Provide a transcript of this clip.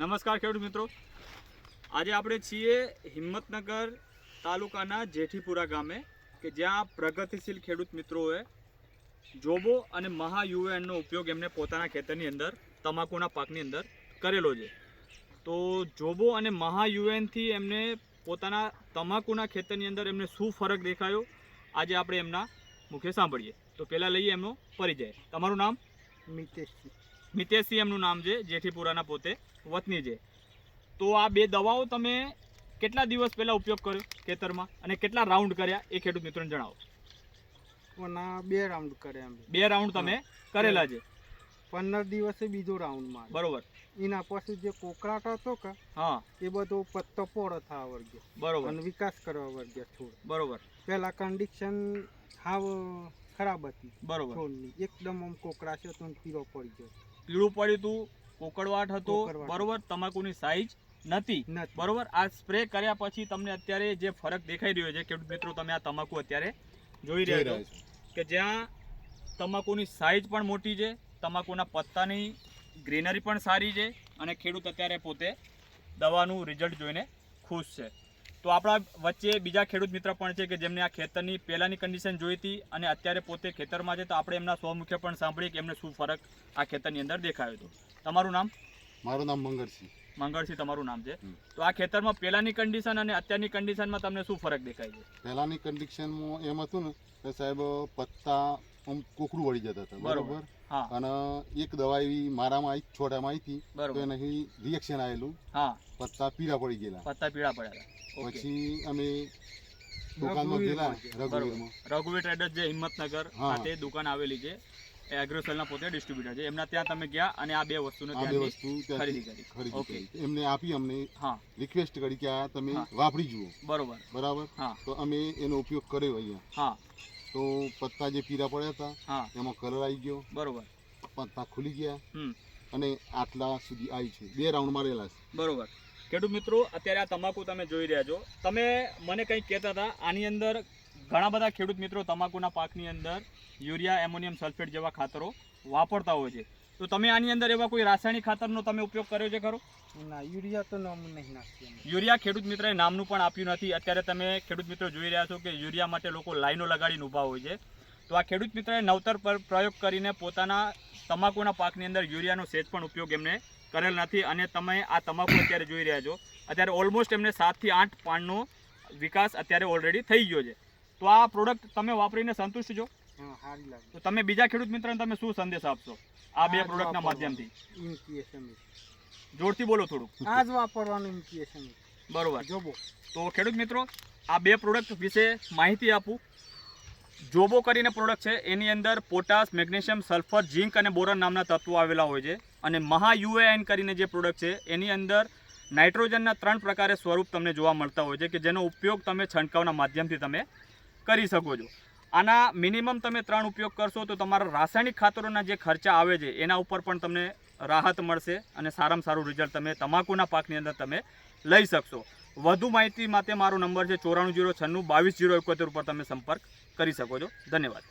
નમસ્કાર ખેડૂત મિત્રો, આજે આપણે છીએ હિંમતનગર તાલુકાના જેઠીપુરા ગામે કે જ્યાં પ્રગતિશીલ ખેડૂત મિત્રોએ જોબો અને મહા યુએનનો ઉપયોગ એમને પોતાના ખેતરની અંદર તમાકુના પાકની અંદર કરેલો છે. તો જોબો અને મહા યુએનથી એમને પોતાના તમાકુના ખેતરની અંદર એમને શું ફરક દેખાયો આજે આપણે એમના મુખે સાંભળીએ. તો પહેલાં લઈએ એમનો પરિચય. તમારું નામ? મિતેશસિંહ એમનું નામ છે, જેઠીપુરાના પોતે વતની છે. તો આ બે દવાઓ તમે કેટલા દિવસ પહેલા ઉપયોગ કર્યો ખેતરમાં અને કેટલા રાઉન્ડ કર્યા એ ખેડૂત મિત્રોને જણાવો. 2 રાઉન્ડ કર્યા. 2 રાઉન્ડ તમે કરેલા છે. 15 દિવસે બીજો રાઉન્ડ માં. બરોબર. એના પછી જે કોકળાટ હતો કે હા એ બધો પત્તો પોળો થવા વર્ગ્યો. બરોબર. અને વિકાસ કરવા વર્ગ્યો છોડ. બરોબર. પહેલા કન્ડિશન હાવ ખરાબ હતી. બરોબર. છોડની એકદમ આમ કોકળાશ હતો અને પીળો પડી ગયો. પીળું પડ્યું હતું, કોકળવાટ હતો. બરોબર. તમાકુની સાઈઝ નથી. બરોબર. આ સ્પ્રે કર્યા પછી તમને અત્યારે જે ફરક દેખાઈ રહ્યો છે ખેડૂત મિત્રો, તમે આ તમાકુ અત્યારે જોઈ રહ્યા છો કે જ્યાં તમાકુની સાઈઝ પણ મોટી છે, તમાકુના પત્તાની ગ્રીનરી પણ સારી છે અને ખેડૂત અત્યારે પોતે દવાનું રિઝલ્ટ જોઈને ખુશ છે. તો આપણા વચ્ચે બીજા ખેડૂત મિત્ર પણ છે કે જેમને આ ખેતરની પહેલાંની કન્ડિશન જોઈ હતી અને અત્યારે પોતે ખેતરમાં છે. તો આપણે એમના સ્વમુખે પણ સાંભળીએ કે એમને શું ફરક આ ખેતરની અંદર દેખાયો હતો. તમારું નામ? મારું નામ મંગળસિંહ. મંગળસિંહ તમારું નામ છે. તો આ ખેતરમાં પહેલાંની કન્ડિશન અને અત્યારની કન્ડિશનમાં તમને શું ફરક દેખાય છે? પહેલાંની કન્ડિશનમાં એમ હતું ને કે સાહેબ પત્તા આમ કોકરું વળી જતા હતા. બરોબર. હા. અને એક દવા એવી મારામાં આવી, છોડામાં આવી હતી, બરોબર. તો એનાથી રિએક્શન આવેલું. હા. પત્તા પીળા પડી ગયેલા. પત્તા પીળા પડ્યા હતા. પછી અમે દુકાનમાં ગયેલા રઘુવીરમાં. રઘુવીર ટ્રેડર્સ જે હિંમતનગર ખાતે દુકાન આવેલી છે, એગ્રોસેલના પોતે ડિસ્ટ્રીબ્યુટર છે. એમના ત્યાં તમે ગયા અને આ બે વસ્તુને ખરીદી કરી. એમને આપી, અમને હા રિક્વેસ્ટ કરી કે આ તમે વાપરી જુઓ. બરોબર. બરાબર. હા. તો અમે એનો ઉપયોગ કર્યો અહીંયા. હા. તો પત્તા જે પીળા પડ્યા હતા હા એમાં કલર આવી ગયો. બરોબર. પત્તા ખુલી ગયા અને આટલા સુધી આવી છે. 2 રાઉન્ડ મારેલા છે. બરોબર. ખેડૂત મિત્રો, અત્યારે આ તમાકુ તમે જોઈ રહ્યા છો. તમે મને કંઈક કહેતા હતા, આની અંદર ઘણા બધા ખેડૂત મિત્રો તમાકુના પાકની અંદર યુરિયા, એમોનિયમ સલ્ફેટ જેવા ખાતરો વાપરતા હોય છે. તો તમે આની અંદર એવા કોઈ રાસાયણિક ખાતરનો તમે ઉપયોગ કર્યો છે ખરો? ના, યુરિયા તો નામ નહીં નાખ્યું. યુરિયા ખેડૂત મિત્રએ નામનું પણ આપ્યું નથી. અત્યારે તમે ખેડૂત મિત્રો જોઈ રહ્યા છો કે યુરિયા માટે લોકો લાઈનો લગાડીને ઊભા હોય છે. તો આ ખેડૂત મિત્રએ નવતર પર પ્રયોગ કરીને પોતાના તમાકુના પાકની અંદર યુરિયાનો સહેજ પણ ઉપયોગ એમને કરેલ નથી. અને તમે આ તમાકુ અત્યારે જોઈ રહ્યા છો, અત્યારે ઓલમોસ્ટ એમને 7 થી 8 પાનનો વિકાસ અત્યારે ઓલરેડી થઈ ગયો છે. તો આ પ્રોડક્ટ તમે વાપરીને સંતુષ્ટ છો? તો તમે બીજા ખેડૂત મિત્રોને તમે શું સંદેશ આપશો આ બે પ્રોડક્ટના માધ્યમથી? જોરથી બોલો થોડું. આ જ વાપરવાનું. બરોબર. જોબો. તો ખેડૂત મિત્રો, આ બે પ્રોડક્ટ વિશે માહિતી આપું. જોબો કરીને પ્રોડક્ટ છે, એની અંદર પોટાશ, મેગ્નેશિયમ, સલ્ફર, ઝીંક અને બોરોન નામના તત્વો આવેલા હોય છે. અને મહા યુએએન કરીને જે પ્રોડક્ટ છે એની અંદર નાઇટ્રોજનના 3 પ્રકારે સ્વરૂપ તમને જોવા મળતા હોય છે કે જેનો ઉપયોગ તમે છંટકાવના માધ્યમથી તમે કરી શકો છો. આના મિનિમમ તમે 3 ઉપયોગ કરશો તો તમારા રાસાયણિક ખાતરોના જે ખર્ચા આવે છે એના ઉપર પણ તમને રાહત મળશે અને સારામાં સારું રિઝલ્ટ તમે તમાકુના પાકની અંદર તમે લઈ શકશો. વધુ માહિતી માટે મારો નંબર છે 9406922071 ઉપર તમે સંપર્ક કરી શકો છો. ધન્યવાદ.